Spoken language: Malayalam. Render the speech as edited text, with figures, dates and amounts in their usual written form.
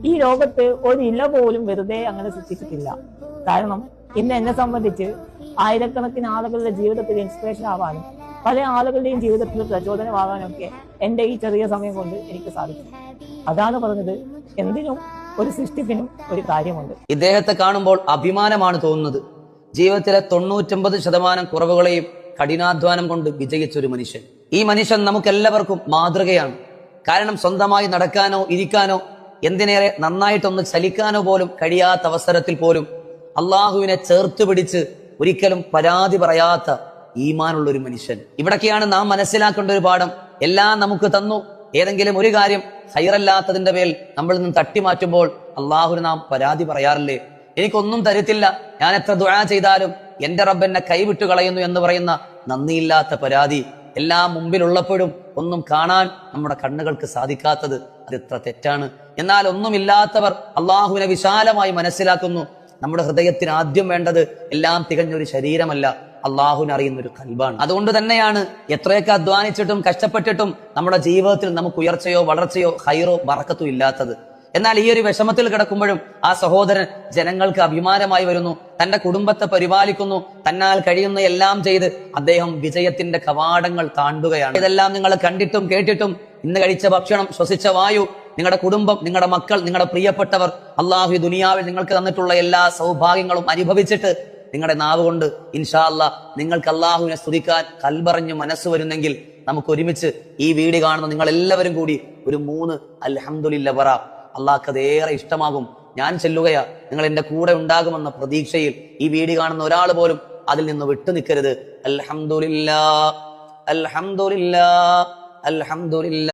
ഈ ലോകത്ത് ഒരു ഇല പോലും വെറുതെ അങ്ങനെ സൃഷ്ടിച്ചിട്ടില്ല. കാരണം ഇന്ന് എന്നെ സംബന്ധിച്ച് ആയിരക്കണക്കിന് ആളുകളുടെ ജീവിതത്തിൽ ഇൻസ്പിറേഷൻ ആവാനും പല ആളുകളുടെയും ജീവിതത്തിൽ പ്രചോദനമാകാനൊക്കെ എൻ്റെ ഈ ചെറിയ സമയം കൊണ്ട് എനിക്ക് സാധിച്ചു. അതാണ് പറഞ്ഞത്, എന്തിനും ഒരു സൃഷ്ടിപ്പിനും ഒരു കാര്യമുണ്ട്. ഇദ്ദേഹത്തെ കാണുമ്പോൾ അഭിമാനമാണ് തോന്നുന്നത്. ജീവിതത്തിലെ 99% കുറവുകളെയും കഠിനാധ്വാനം കൊണ്ട് വിജയിച്ച ഒരു മനുഷ്യൻ. ഈ മനുഷ്യൻ നമുക്കെല്ലാവർക്കും മാതൃകയാണ്. കാരണം സ്വന്തമായി നടക്കാനോ ഇരിക്കാനോ എന്തിനേറെ നന്നായിട്ടൊന്ന് ചലിക്കാനോ പോലും കഴിയാത്ത അവസരത്തിൽ പോലും അള്ളാഹുവിനെ ചേർത്ത് പിടിച്ച് ഒരിക്കലും പരാതി പറയാത്ത ഈമാനുള്ള ഒരു മനുഷ്യൻ. ഇവിടൊക്കെയാണ് നാം മനസ്സിലാക്കേണ്ട ഒരു പാഠം. എല്ലാം നമുക്ക് തന്നു, ഏതെങ്കിലും ഒരു കാര്യം ഹൈറല്ലാത്തതിന്റെ പേരിൽ നമ്മളിൽ നിന്ന് തട്ടിമാറ്റുമ്പോൾ അള്ളാഹുവിന് നാം പരാതി പറയാറില്ലേ? എനിക്കൊന്നും തരത്തില്ല, ഞാൻ എത്ര ദുആ ചെയ്താലും എന്റെ റബ്ബ് എന്നെ കൈവിട്ടു കളയുന്നു എന്ന് പറയുന്ന നന്ദിയില്ലാത്ത പരാതി. എല്ലാം മുമ്പിലുള്ളപ്പോഴും ഒന്നും കാണാൻ നമ്മുടെ കണ്ണുകൾക്ക് സാധിക്കാത്തത് അത് എത്ര തെറ്റാണ്. എന്നാൽ ഒന്നുമില്ലാത്തവർ അള്ളാഹുവിനെ വിശാലമായി മനസ്സിലാക്കുന്നു. നമ്മുടെ ഹൃദയത്തിന് ആദ്യം വേണ്ടത് എല്ലാം തികഞ്ഞൊരു ശരീരമല്ല, അള്ളാഹുവിനെ അറിയുന്ന ഒരു കൽബാണ്. അതുകൊണ്ട് തന്നെയാണ് എത്രയൊക്കെ അധ്വാനിച്ചിട്ടും കഷ്ടപ്പെട്ടിട്ടും നമ്മുടെ ജീവിതത്തിൽ നമുക്ക് ഉയർച്ചയോ വളർച്ചയോ ഹൈറോ ബറക്കത്തോ ഇല്ലാത്തത്. എന്നാൽ ഈ ഒരു വിഷമത്തിൽ കിടക്കുമ്പോഴും ആ സഹോദരൻ ജനങ്ങൾക്ക് അഭിമാനമായി വരുന്നു, തന്റെ കുടുംബത്തെ പരിപാലിക്കുന്നു, തന്നാൽ കഴിയുന്ന എല്ലാം ചെയ്ത് അദ്ദേഹം വിജയത്തിന്റെ കവാടങ്ങൾ താണ്ടുകയാണ്. ഇതെല്ലാം നിങ്ങൾ കണ്ടിട്ടും കേട്ടിട്ടും ഇന്ന് കഴിച്ച ഭക്ഷണം, ശ്വസിച്ച വായു, നിങ്ങളുടെ കുടുംബം, നിങ്ങളുടെ മക്കൾ, നിങ്ങളുടെ പ്രിയപ്പെട്ടവർ, അള്ളാഹു ദുനിയാവിൽ നിങ്ങൾക്ക് തന്നിട്ടുള്ള എല്ലാ സൗഭാഗ്യങ്ങളും അനുഭവിച്ചിട്ട് നിങ്ങളുടെ നാവ് കൊണ്ട് ഇൻഷാ അല്ലാഹ് നിങ്ങൾക്ക് അള്ളാഹുവിനെ സ്തുതിക്കാൻ കൽബറിഞ്ഞ് മനസ്സ് വരുന്നെങ്കിൽ നമുക്ക് ഒരുമിച്ച് ഈ വീഡിയോ കാണുന്ന നിങ്ങൾ എല്ലാവരും കൂടി ഒരു 3 അൽഹംദുലില്ലാ പറ. അള്ളാഹ്ക്ക് അതേറെ ഇഷ്ടമാകും. ഞാൻ ചെല്ലുകയാ, നിങ്ങൾ എന്റെ കൂടെ ഉണ്ടാകുമെന്ന പ്രതീക്ഷയിൽ ഈ വീഡിയോ കാണുന്ന ഒരാൾ പോലും അതിൽ നിന്ന് വിട്ടു നിൽക്കരുത്. അൽഹംദുലില്ലാ, അൽഹംദുലില്ലാ, അൽഹംദുലില്ലാ.